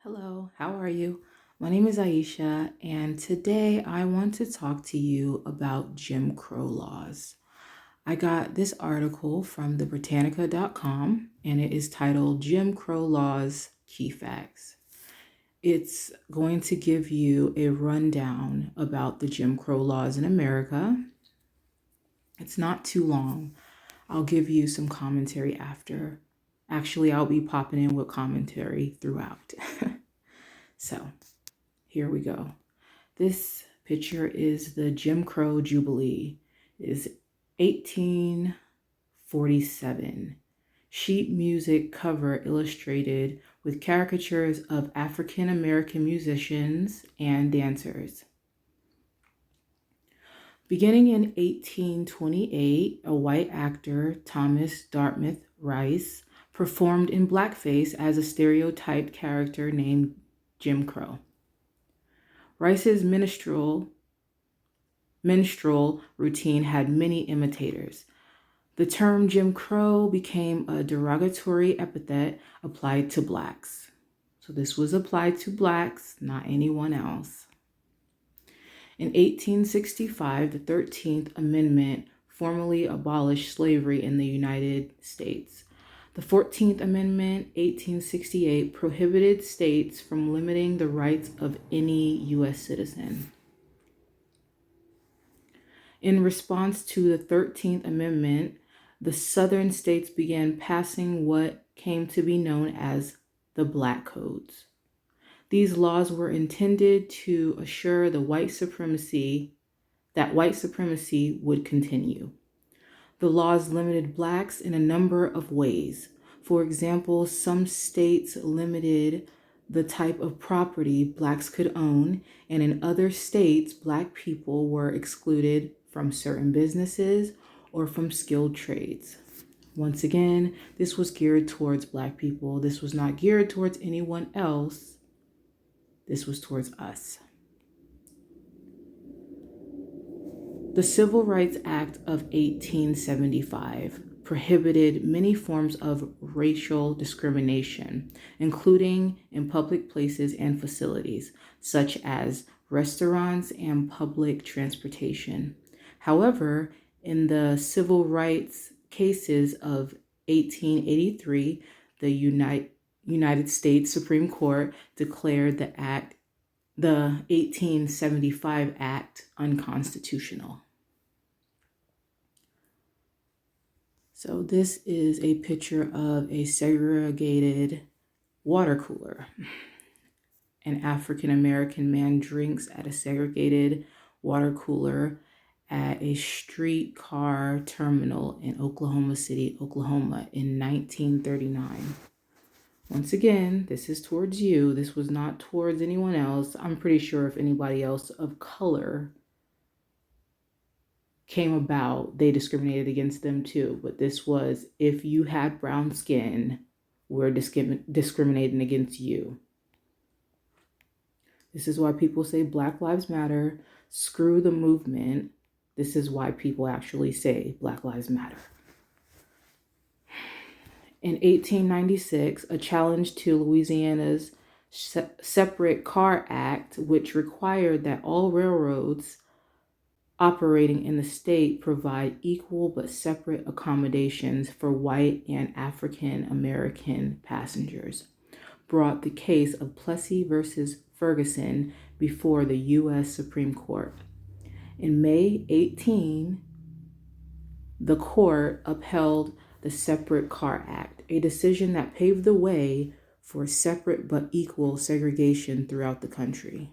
Hello, how are you? My name is Aisha, and today I want to talk to you about Jim Crow laws. I got this article from thebritannica.com, and it is titled Jim Crow Laws Key Facts. It's going to give you a rundown about the Jim Crow laws in America. It's not too long. I'll give you some commentary after. Actually, I'll be popping in with commentary throughout. So, here we go. This picture is the Jim Crow Jubilee. It is 1847. Sheet music cover illustrated with caricatures of African American musicians and dancers. Beginning in 1828, a white actor, Thomas Dartmouth Rice, performed in blackface as a stereotyped character named Jim Crow. Rice's minstrel routine had many imitators. The term Jim Crow became a derogatory epithet applied to blacks. So this was applied to blacks, not anyone else. In 1865, the 13th Amendment formally abolished slavery in the United States. The 14th Amendment, 1868, prohibited states from limiting the rights of any U.S. citizen. In response to the 13th Amendment, the Southern states began passing what came to be known as the Black Codes. These laws were intended to assure that white supremacy would continue. The laws limited blacks in a number of ways. For example, some states limited the type of property blacks could own, and in other states, black people were excluded from certain businesses or from skilled trades. Once again, this was geared towards black people. This was not geared towards anyone else. This was towards us. The Civil Rights Act of 1875 prohibited many forms of racial discrimination, including in public places and facilities, such as restaurants and public transportation. However, in the civil rights cases of 1883, the United States Supreme Court declared the 1875 Act unconstitutional. So this is a picture of a segregated water cooler. An African American man drinks at a segregated water cooler at a streetcar terminal in Oklahoma City, Oklahoma in 1939. Once again, this is towards you. This was not towards anyone else. I'm pretty sure if anybody else of color came about, they discriminated against them too. But this was, if you had brown skin, we're discriminating against you. This is why people say Black Lives Matter. Screw the movement. This is why people actually say Black Lives Matter. In 1896, a challenge to Louisiana's Separate Car Act, which required that all railroads operating in the state provide equal but separate accommodations for white and African American passengers, brought the case of Plessy versus Ferguson before the U.S. Supreme Court. In May 18, the court upheld the Separate Car Act, a decision that paved the way for separate but equal segregation throughout the country.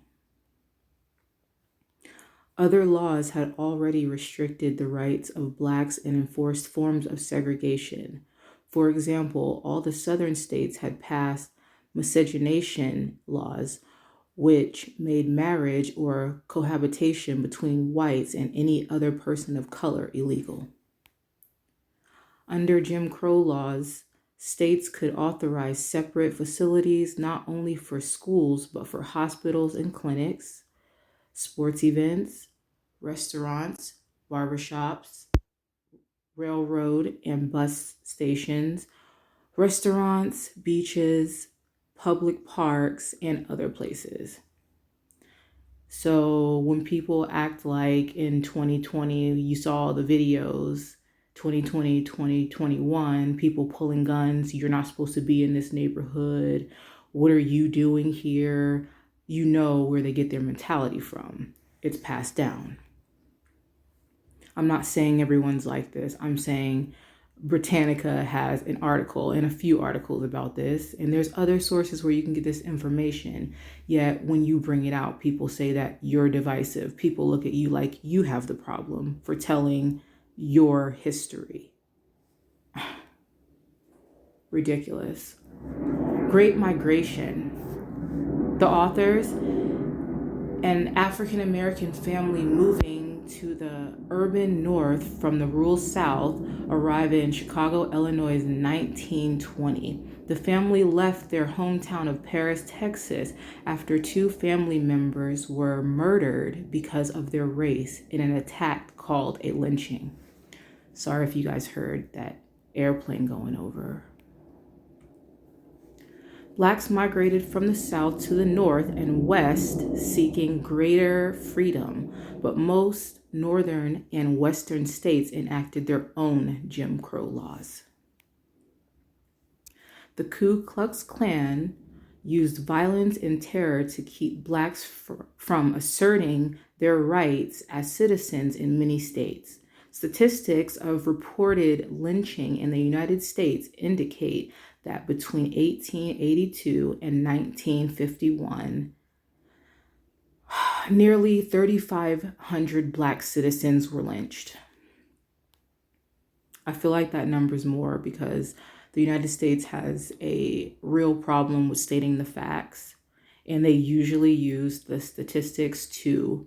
Other laws had already restricted the rights of blacks and enforced forms of segregation. For example, all the southern states had passed miscegenation laws, which made marriage or cohabitation between whites and any other person of color illegal. Under Jim Crow laws, states could authorize separate facilities not only for schools, but for hospitals and clinics, sports events, restaurants, barbershops, railroad and bus stations, restaurants, beaches, public parks, and other places. So when people act like in 2020, you saw the videos, 2020, 2021, people pulling guns, you're not supposed to be in this neighborhood. What are you doing here? You know where they get their mentality from. It's passed down. I'm not saying everyone's like this. I'm saying Britannica has an article and a few articles about this, and there's other sources where you can get this information. Yet when you bring it out, people say that you're divisive. People look at you like you have the problem for telling your history. Ridiculous. Great Migration. The authors, an African American family moving to the urban north from the rural south arrived in Chicago, Illinois in 1920. The family left their hometown of Paris, Texas after two family members were murdered because of their race in an attack called a lynching. Sorry if you guys heard that airplane going over. Blacks migrated from the south to the north and west seeking greater freedom, but most northern and western states enacted their own Jim Crow laws. The Ku Klux Klan used violence and terror to keep blacks from asserting their rights as citizens in many states. Statistics of reported lynching in the United States indicate that between 1882 and 1951, nearly 3,500 Black citizens were lynched. I feel like that number's more because the United States has a real problem with stating the facts, and they usually use the statistics to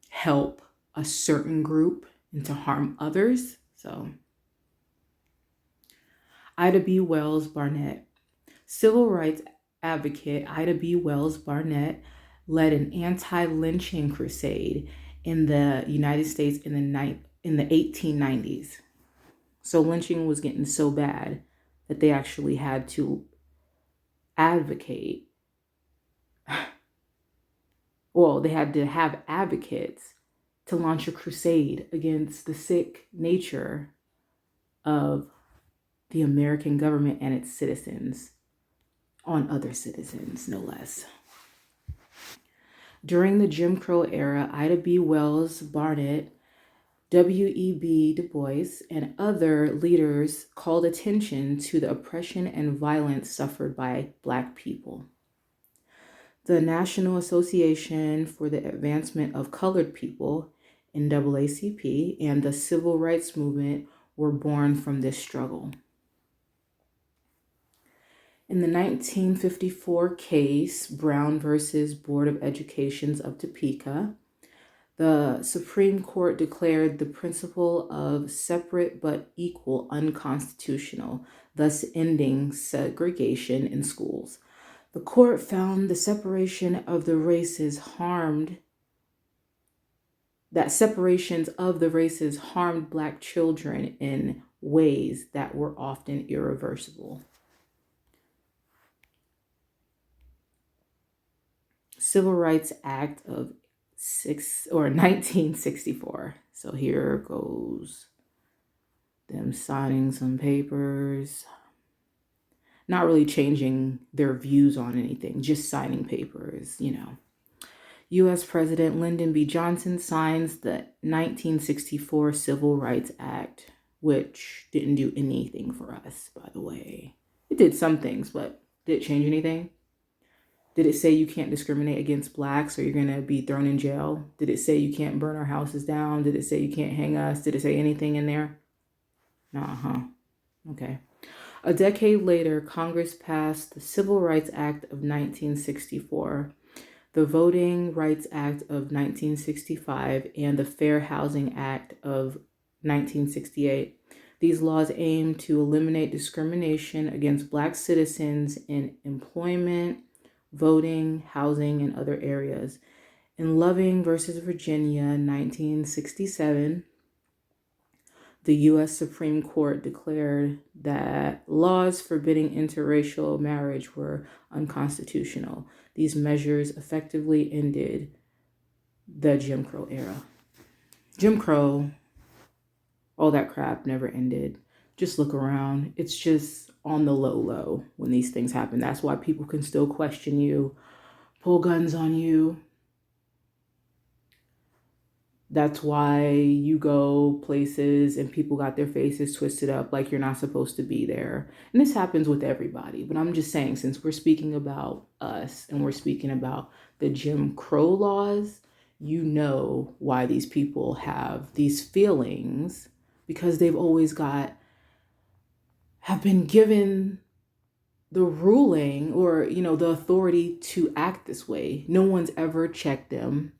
help a certain group and to harm others. So Ida B. Wells Barnett. Civil rights advocate Ida B. Wells Barnett led an anti-lynching crusade in the United States in the 1890s. So lynching was getting so bad that they actually had to advocate. Well, they had to have advocates to launch a crusade against the sick nature of the American government and its citizens on other citizens, no less. During the Jim Crow era, Ida B. Wells Barnett, W.E.B. Du Bois, and other leaders called attention to the oppression and violence suffered by Black people. The National Association for the Advancement of Colored People, NAACP, and the Civil Rights Movement were born from this struggle. In the 1954 case, Brown versus Board of Education of Topeka, the Supreme Court declared the principle of separate but equal unconstitutional, thus ending segregation in schools. The court found the separations of the races harmed Black children in ways that were often irreversible. Civil Rights Act of 1964. So here goes them signing some papers. Not really changing their views on anything, just signing papers, U.S. President Lyndon B. Johnson signs the 1964 Civil Rights Act, which didn't do anything for us, by the way. It did some things, but did it change anything? Did it say you can't discriminate against Blacks or you're going to be thrown in jail? Did it say you can't burn our houses down? Did it say you can't hang us? Did it say anything in there? Okay. A decade later, Congress passed the Civil Rights Act of 1964, the Voting Rights Act of 1965, and the Fair Housing Act of 1968. These laws aim to eliminate discrimination against Black citizens in employment, voting, housing, and other areas. In Loving versus Virginia, 1967, The U.S. Supreme Court declared that laws forbidding interracial marriage were unconstitutional. These measures effectively ended the Jim Crow era. Jim Crow, all that crap never ended. Just look around. It's just on the low when these things happen. That's why people can still question you, pull guns on you. That's why you go places and people got their faces twisted up like you're not supposed to be there. And this happens with everybody. But I'm just saying, since we're speaking about us and we're speaking about the Jim Crow laws, you know why these people have these feelings, because they've always have been given the ruling or, the authority to act this way. No one's ever checked them.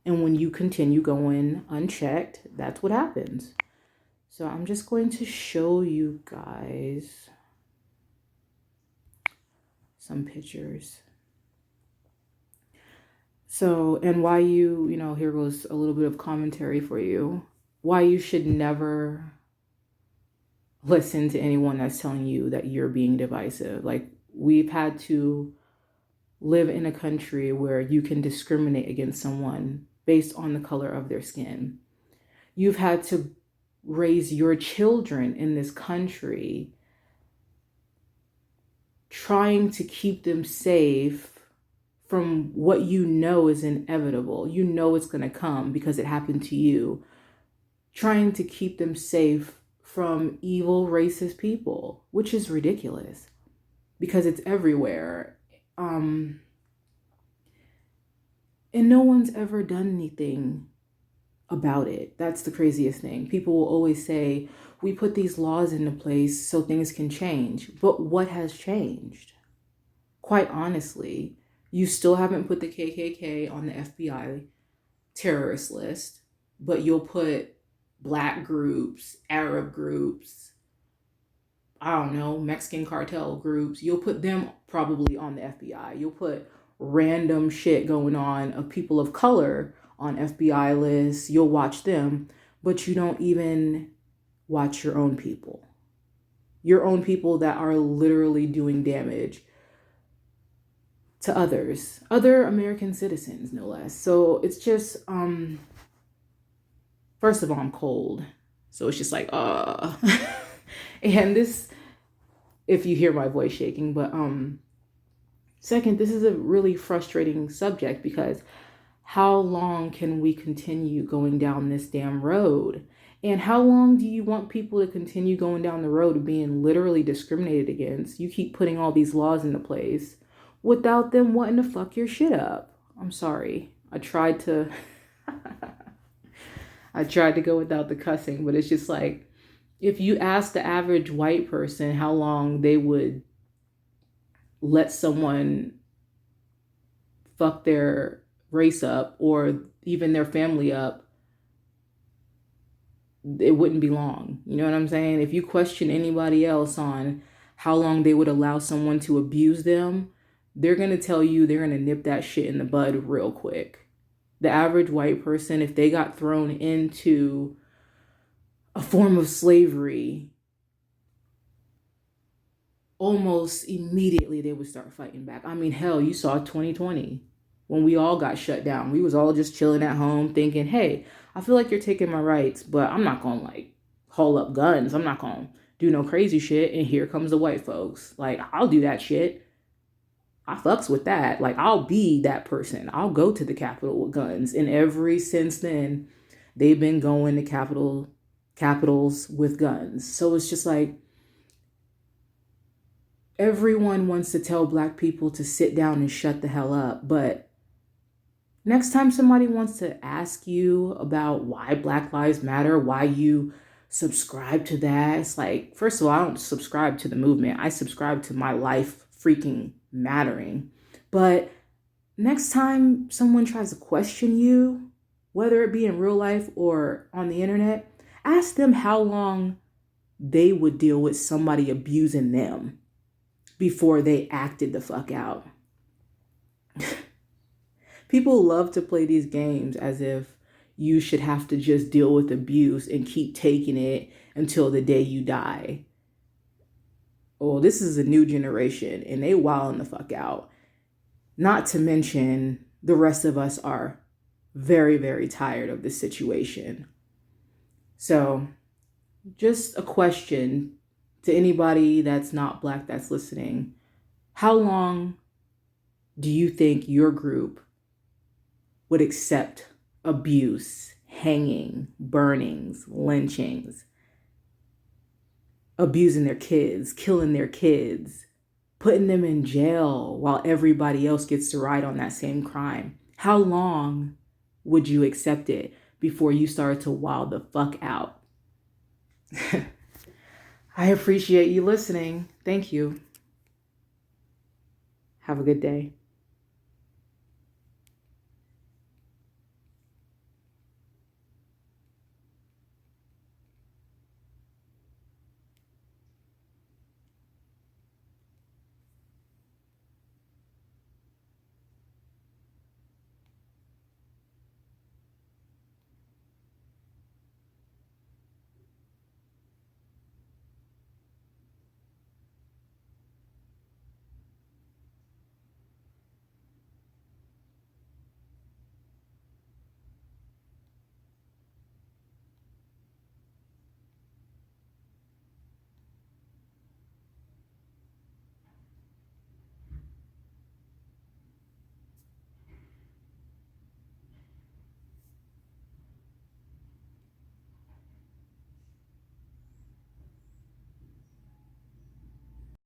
And when you continue going unchecked, that's what happens. So I'm just going to show you guys some pictures. So, and why here goes a little bit of commentary for you. Why you should never listen to anyone that's telling you that you're being divisive. Like, we've had to live in a country where you can discriminate against someone based on the color of their skin. You've had to raise your children in this country trying to keep them safe from what you know is inevitable. You know it's going to come because it happened to you. Trying to keep them safe from evil, racist people, which is ridiculous because it's everywhere. And no one's ever done anything about it. That's the craziest thing. People will always say, we put these laws into place so things can change. But what has changed? Quite honestly, you still haven't put the KKK on the FBI terrorist list, but you'll put Black groups, Arab groups, I don't know, Mexican cartel groups. You'll put them probably on the FBI. You'll put random shit going on of people of color on FBI lists. You'll watch them, but you don't even watch your own people. Your own people that are literally doing damage to others, other American citizens, no less. So it's just, first of all, I'm cold. So it's just like, and this, if you hear my voice shaking, but, second, this is a really frustrating subject because how long can we continue going down this damn road? And how long do you want people to continue going down the road of being literally discriminated against? You keep putting all these laws into place without them wanting to fuck your shit up. I'm sorry. I tried to go without the cussing, but it's just like, if you ask the average white person how long they would let someone fuck their race up or even their family up, it wouldn't be long. You know what I'm saying? If you question anybody else on how long they would allow someone to abuse them, they're going to tell you they're going to nip that shit in the bud real quick. The average white person, if they got thrown into a form of slavery, almost immediately they would start fighting back. I mean, hell, you saw 2020 when we all got shut down. We was all just chilling at home thinking, hey, I feel like you're taking my rights, but I'm not going to like haul up guns. I'm not going to do no crazy shit. And here comes the white folks. Like, I'll do that shit. I fucks with that. Like, I'll be that person. I'll go to the Capitol with guns. And ever since then, they've been going to capitals with guns. So it's just like, everyone wants to tell Black people to sit down and shut the hell up. But next time somebody wants to ask you about why Black Lives Matter, why you subscribe to that, it's like, first of all, I don't subscribe to the movement. I subscribe to my life freaking mattering. But next time someone tries to question you, whether it be in real life or on the internet, ask them how long they would deal with somebody abusing them before they acted the fuck out. People love to play these games as if, you should have to just deal with abuse and keep taking it until the day you die. Well, this is a new generation and they wilding the fuck out. Not to mention, the rest of us are very, very tired of this situation. So, just a question to anybody that's not Black that's listening. How long do you think your group would accept abuse, hanging, burnings, lynchings, abusing their kids, killing their kids, putting them in jail while everybody else gets to ride on that same crime? How long would you accept it before you start to wild the fuck out? I appreciate you listening. Thank you. Have a good day.